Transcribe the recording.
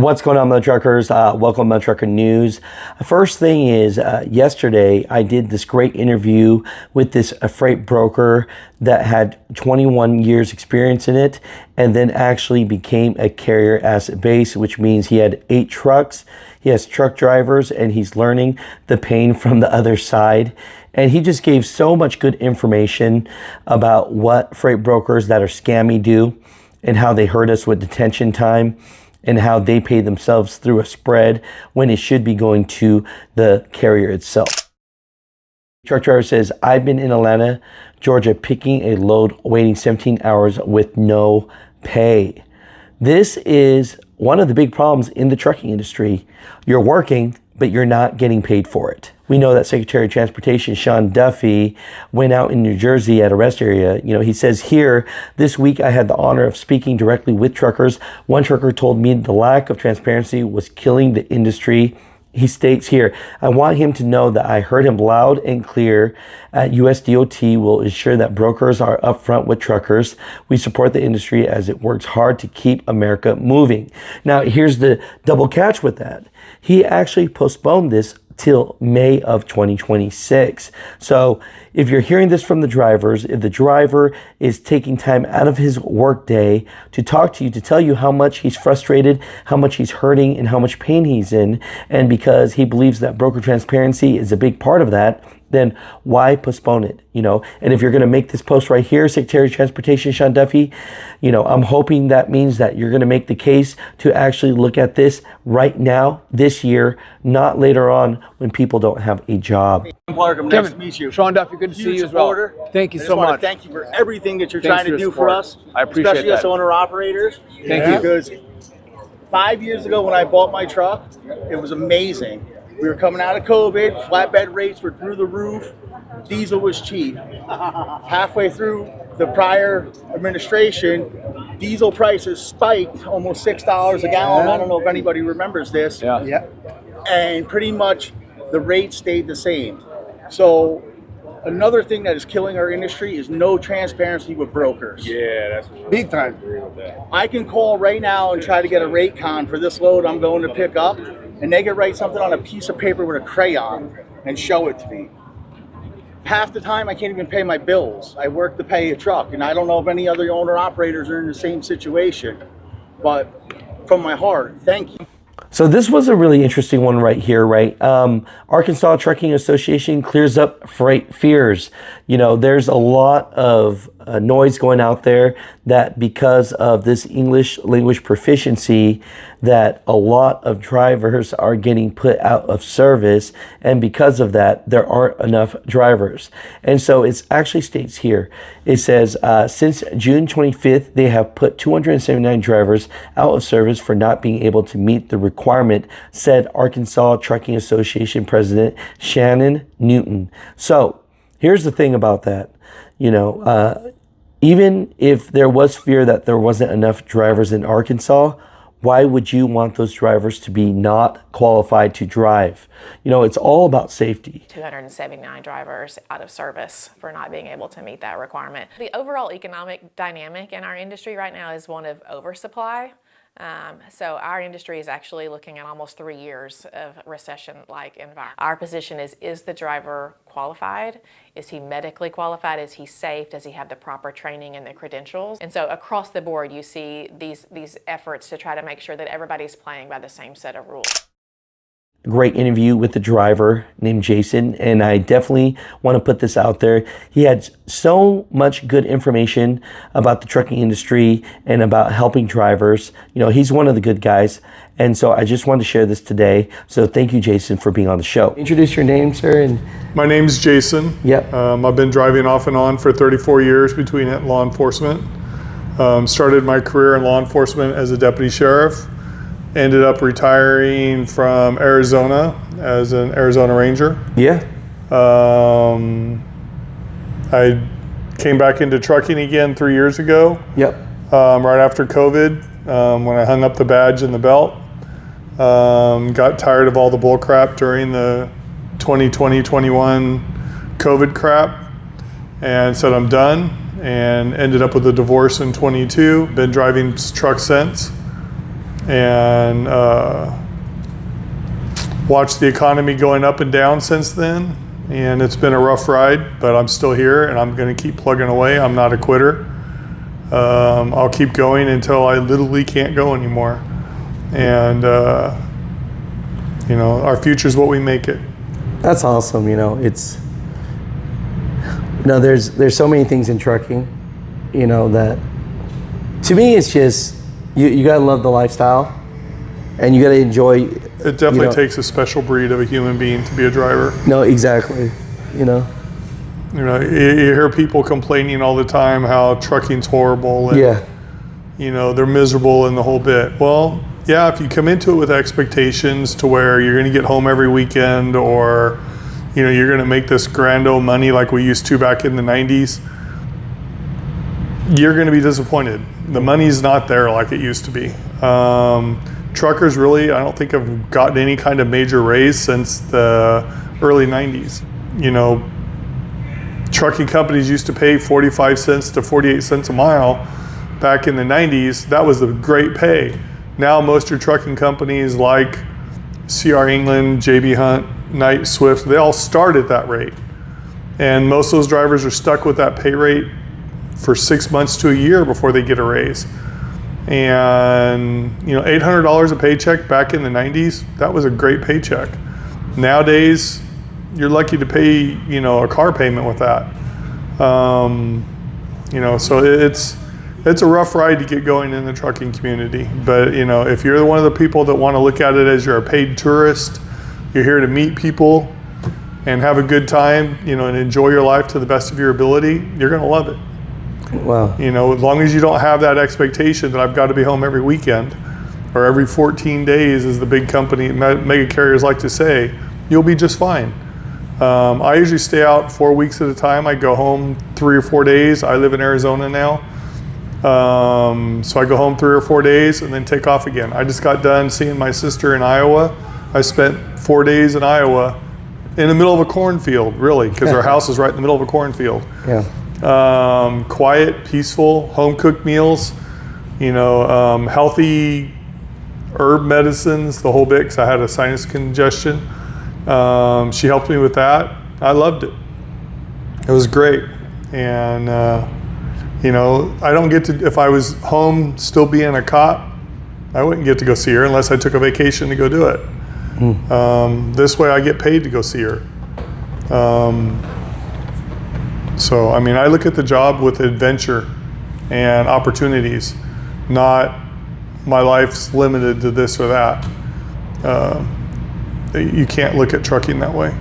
What's going on, Mutha Truckers? Welcome to Mutha Trucker News. First thing is, yesterday I did this great interview with this freight broker that had 21 years experience in it and then actually became a carrier asset base, which means he had 8 trucks. He has truck drivers and he's learning the pain from the other side. And he just gave so much good information about what freight brokers that are scammy do and how they hurt us with detention time, and how they pay themselves through a spread when it should be going to the carrier itself. Truck driver says, I've been in Atlanta, Georgia, picking a load, waiting 17 hours with no pay. This is one of the big problems in the trucking industry. You're working, but you're not getting paid for it. We know that Secretary of Transportation Sean Duffy went out in New Jersey at a rest area. You know, he says here, this week I had the honor of speaking directly with truckers. One trucker told me the lack of transparency was killing the industry. He states here, I want him to know that I heard him loud and clear. At USDOT will ensure that brokers are upfront with truckers. We support the industry as it works hard to keep America moving. Now, here's the double catch with that. He actually postponed this till May of 2026. So if you're hearing this from the drivers, if the driver is taking time out of his work day to talk to you, to tell you how much he's frustrated, how much he's hurting, and how much pain he's in, and because he believes that broker transparency is a big part of that, then why postpone it? You know, and if you're going to make this post right here, Secretary of Transportation Sean Duffy, you know, I'm hoping that means that you're going to make the case to actually look at this right now, this year, not later on when people don't have a job. Clark, nice to meet you. Sean Duffy, good to see you as well. Thank you so much. Thank you for everything that you're trying to do for us. I appreciate especially that. us owner operators. Thank you. Because 5 years ago when I bought my truck, it was amazing. We were coming out of COVID, flatbed rates were through the roof, diesel was cheap. Halfway through the prior administration, diesel prices spiked almost $6 a gallon. I don't know if anybody remembers this. Yeah. And pretty much the rate stayed the same. So another thing that is killing our industry is no transparency with brokers. Yeah, that's Big time. I can call right now and try to get a rate con for this load I'm going to pick up, and they can write something on a piece of paper with a crayon and show it to me. Half the time I can't even pay my bills. I work to pay a truck, and I don't know if any other owner operators are in the same situation, but from my heart, thank you. So this was a really interesting one right here, right? Arkansas Trucking Association clears up freight fears. You know, there's a lot of noise going out there that because of this English language proficiency, that a lot of drivers are getting put out of service, and because of that, there aren't enough drivers. And so it actually states here, it says, since June 25th, they have put 279 drivers out of service for not being able to meet the requirement, said Arkansas Trucking Association President Shannon Newton. So here's the thing about that, you know, even if there was fear that there wasn't enough drivers in Arkansas, why would you want those drivers to be not qualified to drive? You know, it's all about safety. 279 drivers out of service for not being able to meet that requirement. The overall economic dynamic in our industry right now is one of oversupply. So our industry is actually looking at almost 3 years of recession-like environment. Our position is the driver qualified? Is he medically qualified? Is he safe? Does he have the proper training and the credentials? And so across the board, you see these efforts to try to make sure that everybody's playing by the same set of rules. Great interview with the driver named Jason, and I definitely want to put this out there. He had so much good information about the trucking industry and about helping drivers. You know, he's one of the good guys, and so I just wanted to share this today. So thank you, Jason, for being on the show. Introduce your name, sir. And my name's Jason. Yep. I've been driving off and on for 34 years between it and law enforcement. Started my career in law enforcement as a deputy sheriff. Ended up retiring from Arizona as an Arizona Ranger. Yeah. I came back into trucking again 3 years ago. Yep. Right after COVID, when I hung up the badge and the belt. Got tired of all the bull crap during the 2020-21 COVID crap and said I'm done, and ended up with a divorce in 22. Been driving trucks since. and watched the economy going up and down since then. And it's been a rough ride, but I'm still here and I'm going to keep plugging away. I'm not a quitter. I'll keep going until I literally can't go anymore. And, you know, our future is what we make it. That's awesome. You know, it's, you know, there's so many things in trucking, you know, that to me it's just, you got to love the lifestyle and you got to enjoy. It definitely takes a special breed of a human being to be a driver. No, exactly. You know, you hear people complaining all the time how trucking's horrible and, yeah, you know, they're miserable and the whole bit. Well, yeah, if you come into it with expectations to where you're going to get home every weekend, or, you know, you're going to make this grand old money like we used to back in the 90s, you're going to be disappointed. The money's not there like it used to be. Truckers really, I don't think have gotten any kind of major raise since the early 90s. You know, trucking companies used to pay 45 cents to 48 cents a mile back in the 90s. That was the great pay. Now most of your trucking companies like CR England, JB Hunt, Knight Swift, they all start at that rate. And most of those drivers are stuck with that pay rate for 6 months to a year before they get a raise. And, you know, $800 a paycheck back in the 90s, that was a great paycheck. Nowadays, you're lucky to pay, you know, a car payment with that. You know, so it's a rough ride to get going in the trucking community. But, you know, if you're one of the people that want to look at it as you're a paid tourist, you're here to meet people and have a good time, you know, and enjoy your life to the best of your ability, you're going to love it. wow. You know, as long as you don't have that expectation that I've got to be home every weekend or every 14 days, as the big company, mega carriers like to say, you'll be just fine. I usually stay out 4 weeks at a time. I go home 3 or 4 days. I live in Arizona now. So I go home 3 or 4 days and then take off again. I just got done seeing my sister in Iowa. I spent 4 days in Iowa in the middle of a cornfield, really, because our house is right in the middle of a cornfield. Yeah. Quiet, peaceful, home-cooked meals, you know, healthy herb medicines, the whole bit, because I had a sinus congestion. She helped me with that. I loved it. It was great. And, you know, I don't get to, if I was home still being a cop, I wouldn't get to go see her unless I took a vacation to go do it. This way I get paid to go see her. So, I mean, I look at the job with adventure and opportunities, not my life's limited to this or that. You can't look at trucking that way.